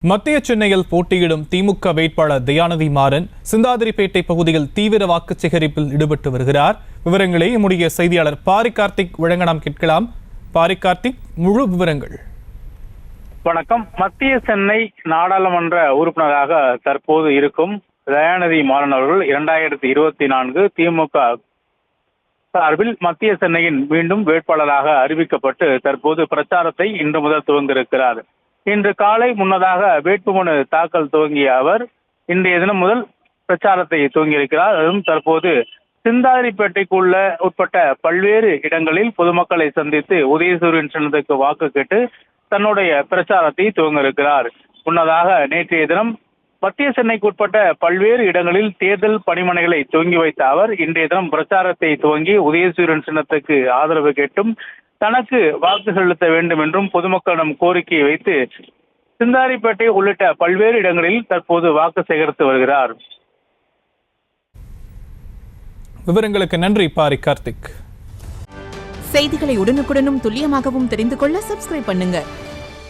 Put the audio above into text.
மத்திய சென்னையில் போட்டியிடும் திமுக வேட்பாளர் தயாநிதி மாறன் சிந்தாதிரிப்பேட்டை பகுதியில் தீவிர வாக்கு சேகரிப்பில் ஈடுபட்டு வருகிறார். விவரங்களை நம்முடைய செய்தியாளர் பாரி கார்த்திக் வழங்க நாம் கேட்கலாம். பாரி கார்த்திக், முழு விவரங்கள். வணக்கம். மத்திய சென்னை நாடாளுமன்ற உறுப்பினராக தற்போது இருக்கும் தயாநிதி மாறன் அவர்கள் 2024 திமுக சார்பில் மத்திய சென்னையின் மீண்டும் வேட்பாளராக அறிவிக்கப்பட்டு தற்போது பிரச்சாரத்தை இன்று முதல் துவங்கியிருக்கிறார். இன்று காலை முன்னதாக வேட்புமனு தாக்கல் துவங்கிய அவர் இன்றைய தினம் முதல் பிரச்சாரத்தை துவங்கியிருக்கிறார். அதுவும் தற்போது சிந்தாதிரிப்பேட்டைக்குள்ள உட்பட்ட பல்வேறு இடங்களில் பொதுமக்களை சந்தித்து உதயசூரியன் சின்னத்துக்கு வாக்கு கேட்டு தன்னுடைய பிரச்சாரத்தை துவங்க இருக்கிறார். முன்னதாக நேற்றைய தினம் மத்திய சென்னைக்கு உட்பட்ட பல்வேறு இடங்களில் தேர்தல் பணிமனைகளை துவங்கி வைத்த அவர் இன்றைய தினம் பிரச்சாரத்தை துவங்கி உதயசூரியன் சின்னத்துக்கு ஆதரவு கேட்டும் தனக்கு வாக்கு செலுத்த வேண்டும் என்றும் பொதுமக்களிடம் கோரிக்கையை வைத்து சிந்தாதிரிப்பேட்டை உள்ளிட்ட பல்வேறு இடங்களில் தற்போது வாக்கு சேகரித்து வருகிறார். விவரங்களுக்கு நன்றி பாரி கார்த்திக். செய்திகளை உடனுக்குடனும் துல்லியமாகவும் தெரிந்து கொள்ள சப்ஸ்கிரைப் பண்ணுங்க.